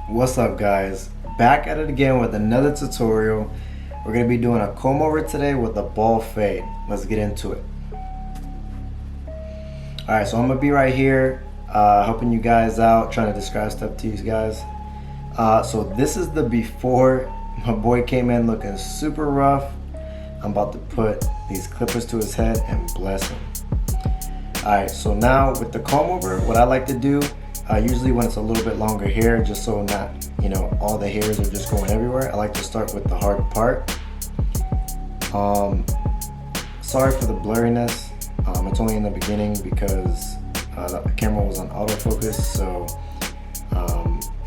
What's up, guys? Back at it again with another tutorial. We're going to be doing a comb over today with a ball fade. Let's get into it. Alright, so I'm going to be right here helping you guys out, trying to describe stuff to you guys. So this is the before. My boy came in looking super rough. I'm about to put these clippers to his head and bless him. Alright, so now with the comb over, what I like to do, usually when it's a little bit longer hair, just so not, all the hairs are just going everywhere, I like to start with the hard part. Sorry for the blurriness. It's only in the beginning because the camera was on autofocus, so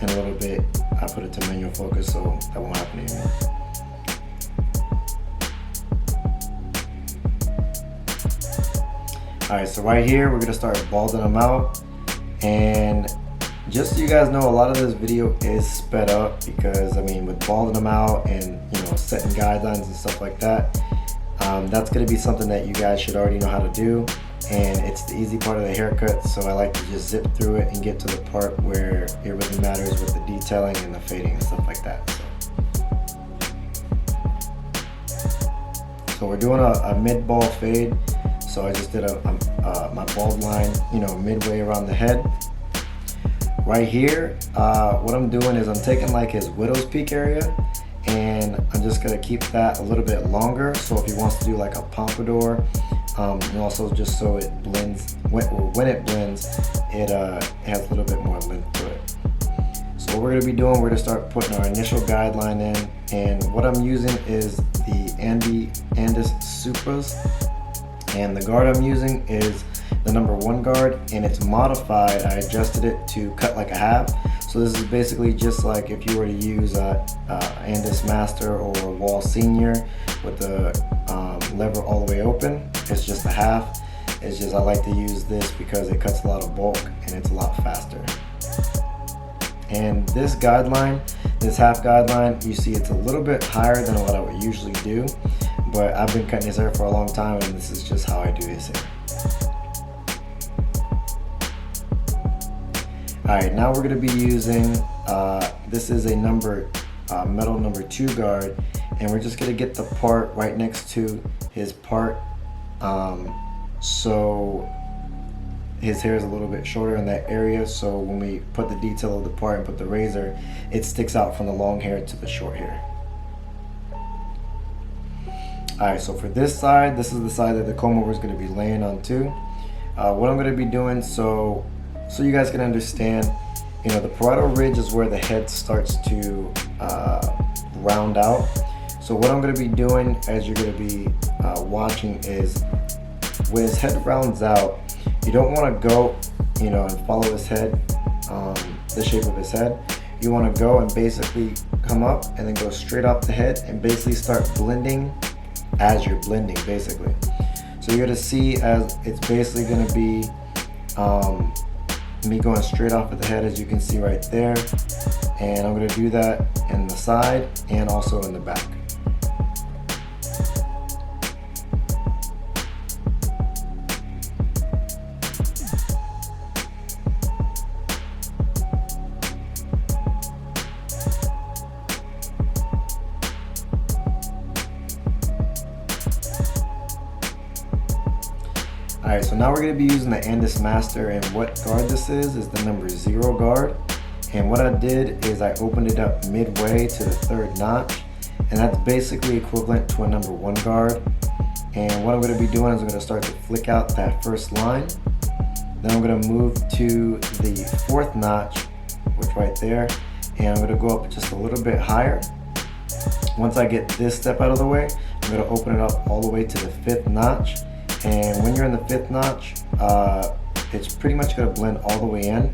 in a little bit I put it to manual focus, so that won't happen anymore. Alright, so right here we're going to start balding them out, and just so you guys know, a lot of this video is sped up because with balding them out and setting guidelines and stuff like that, that's going to be something that you guys should already know how to do, and it's the easy part of the haircut, so I like to just zip through it and get to the part where it really matters with the detailing and the fading and stuff like that. So we're doing a mid-ball fade. So I just did my bald line, midway around the head. Right here, what I'm doing is I'm taking like his widow's peak area, and I'm just gonna keep that a little bit longer. So if he wants to do like a pompadour, and also just so it blends, when it blends, it has a little bit more length to it. So what we're gonna be doing, we're gonna start putting our initial guideline in, and what I'm using is the Andis Supras. And the guard I'm using is the #1 guard, and it's modified. I adjusted it to cut like a half. So this is basically just like if you were to use Andis Master or Wall Senior with the lever all the way open. It's just a half. It's just I like to use this because it cuts a lot of bulk and it's a lot faster. And this guideline, this half guideline, you see it's a little bit higher than what I would usually do. But I've been cutting his hair for a long time, and this is just how I do his hair. Alright, now we're going to be using, this is a metal #2 guard, and we're just going to get the part right next to his part, so his hair is a little bit shorter in that area, so when we put the detail of the part and put the razor, it sticks out from the long hair to the short hair. Alright, so for this side, this is the side that the comb over is going to be laying on too. What I'm going to be doing, so you guys can understand, the parietal ridge is where the head starts to round out. So what I'm going to be doing, as you're going to be watching, is when his head rounds out, you don't want to go, and follow his head, the shape of his head. You want to go and basically come up and then go straight up the head and basically start blending as you're blending, basically. So you're gonna see as it's basically gonna be me going straight off of the head, as you can see right there, and I'm gonna do that in the side and also in the back. Alright, so now we're going to be using the Andis Master, and what guard this is the #0 guard. And what I did is I opened it up midway to the 3rd notch, and that's basically equivalent to a #1 guard. And what I'm going to be doing is I'm going to start to flick out that first line. Then I'm going to move to the 4th notch, which right there, and I'm going to go up just a little bit higher. Once I get this step out of the way, I'm going to open it up all the way to the 5th notch. And when you're in the 5th notch, it's pretty much going to blend all the way in.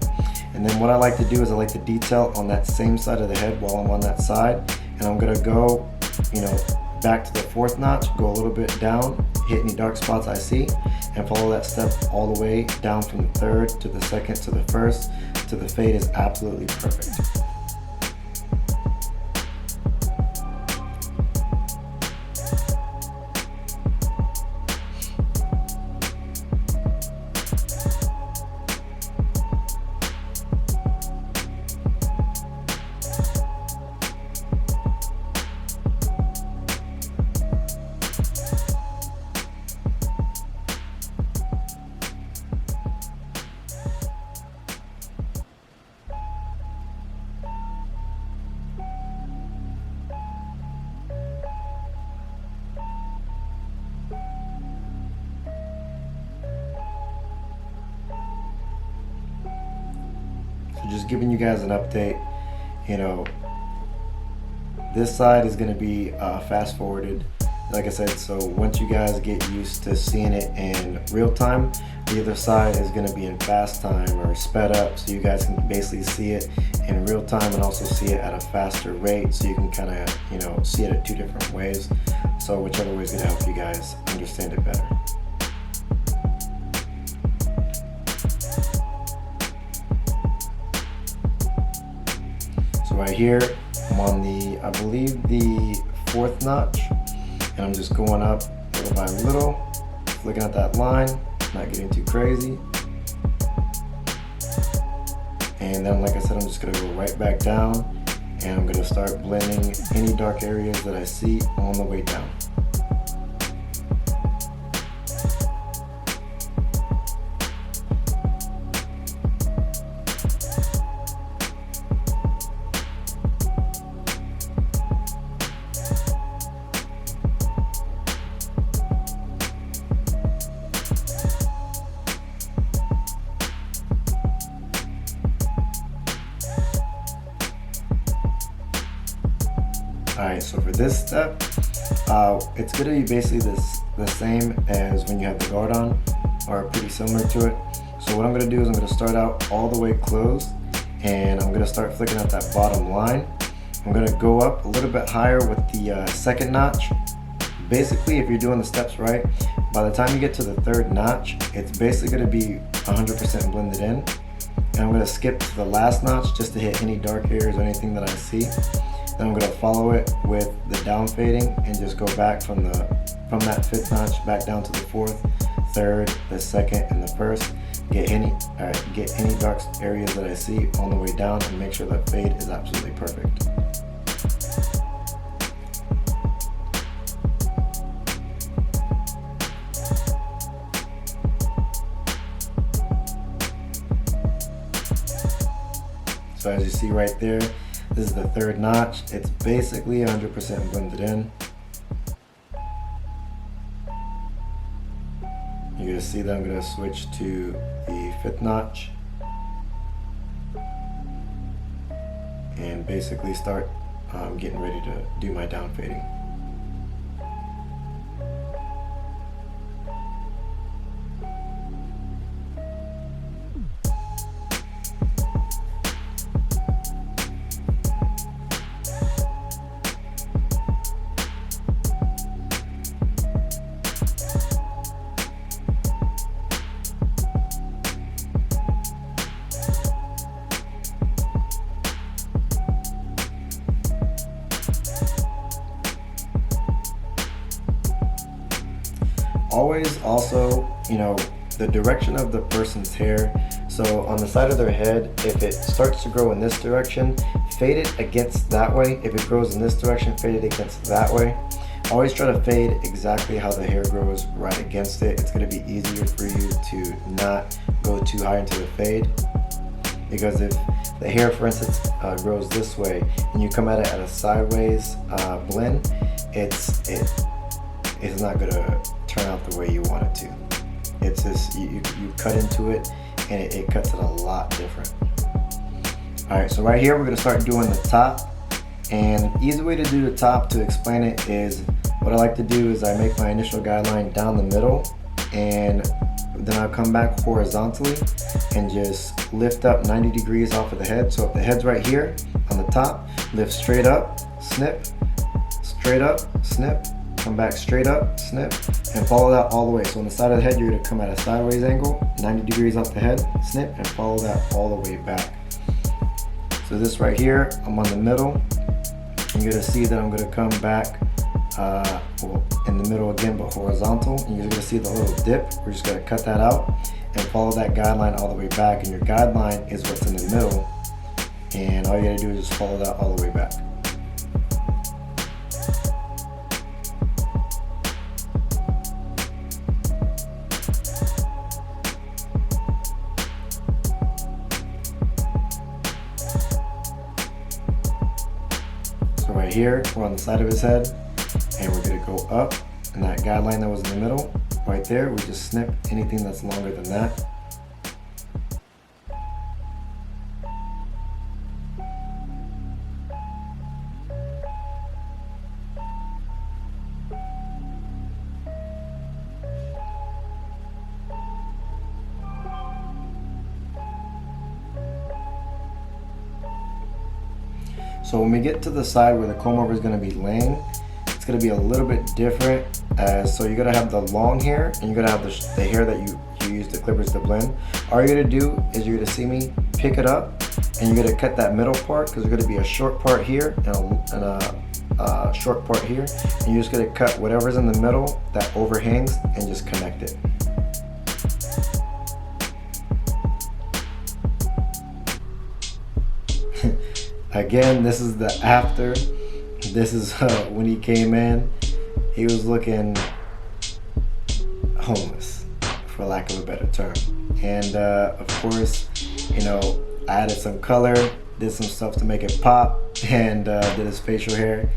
And then what I like to do is I like to detail on that same side of the head while I'm on that side. And I'm going to go, back to the 4th notch, go a little bit down, hit any dark spots I see, and follow that step all the way down from the 3rd to the 2nd to the 1st to the fade is absolutely perfect. just giving you guys an update. You know, this side is going to be fast forwarded, like I said, so once you guys get used to seeing it in real time, the other side is going to be in fast time or sped up, so you guys can basically see it in real time and also see it at a faster rate, so you can kind of, you know, see it at two different ways. So whichever way is going to help you guys understand it better. So right here, I'm on the, I believe the 4th notch, and I'm just going up little by little, looking at that line, not getting too crazy. And then, like I said, I'm just gonna go right back down, and I'm gonna start blending any dark areas that I see on the way down. Alright, so for this step, it's going to be basically the same as when you have the guard on, or pretty similar to it. So what I'm going to do is I'm going to start out all the way closed, and I'm going to start flicking at that bottom line. I'm going to go up a little bit higher with the 2nd notch. Basically, if you're doing the steps right, by the time you get to the 3rd notch, it's basically going to be 100% blended in. And I'm going to skip to the last notch just to hit any dark areas or anything that I see. Then I'm going to follow it with the down fading and just go back from that 5th notch back down to the 4th, 3rd, the 2nd, and the 1st. Get any dark areas that I see on the way down and make sure that fade is absolutely perfect. So as you see right there, this is the 3rd notch. It's basically 100% blended in. You're going to see that I'm going to switch to the 5th notch and basically start getting ready to do my down fading. Always also, you know, the direction of the person's hair. So on the side of their head, if it starts to grow in this direction, fade it against that way. If it grows in this direction, fade it against that way. Always try to fade exactly how the hair grows right against it. It's going to be easier for you to not go too high into the fade. Because if the hair, for instance, grows this way and you come at it at a sideways blend, it's not going to turn out the way you want it to. It's just, you cut into it and it cuts it a lot different. Alright, so right here we're going to start doing the top. And the easy way to do the top, to explain it, is what I like to do is I make my initial guideline down the middle, and then I'll come back horizontally and just lift up 90 degrees off of the head. So if the head's right here on the top, lift straight up, snip, straight up, snip, come back straight up, snip, and follow that all the way. So on the side of the head, you're going to come at a sideways angle, 90 degrees off the head, snip, and follow that all the way back. So this right here, I'm on the middle. You're going to see that I'm going to come back well, in the middle again, but horizontal. And you're going to see the little dip. We're just going to cut that out and follow that guideline all the way back. And your guideline is what's in the middle. And all you got to do is just follow that all the way back. So right here, we're on the side of his head, and we're going to go up, and that guideline that was in the middle, right there, we just snip anything that's longer than that. So when we get to the side where the comb over is going to be laying, it's going to be a little bit different. So you're going to have the long hair, and you're going to have the hair that you use the clippers to blend. All you're going to do is you're going to see me pick it up, and you're going to cut that middle part, because there's going to be a short part here and a short part here, and you're just going to cut whatever's in the middle that overhangs and just connect it. Again, this is the after. This is when he came in. He was looking homeless, for lack of a better term. And of course, you know, I added some color, did some stuff to make it pop, and did his facial hair.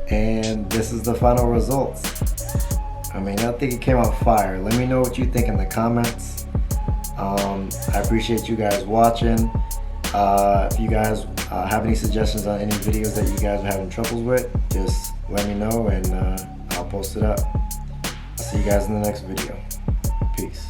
And this is the final results. I mean, I think it came out fire. Let me know what you think in the comments. I appreciate you guys watching. If you guys have any suggestions on any videos that you guys are having troubles with, just let me know, and I'll post it up. I'll see you guys in the next video. Peace.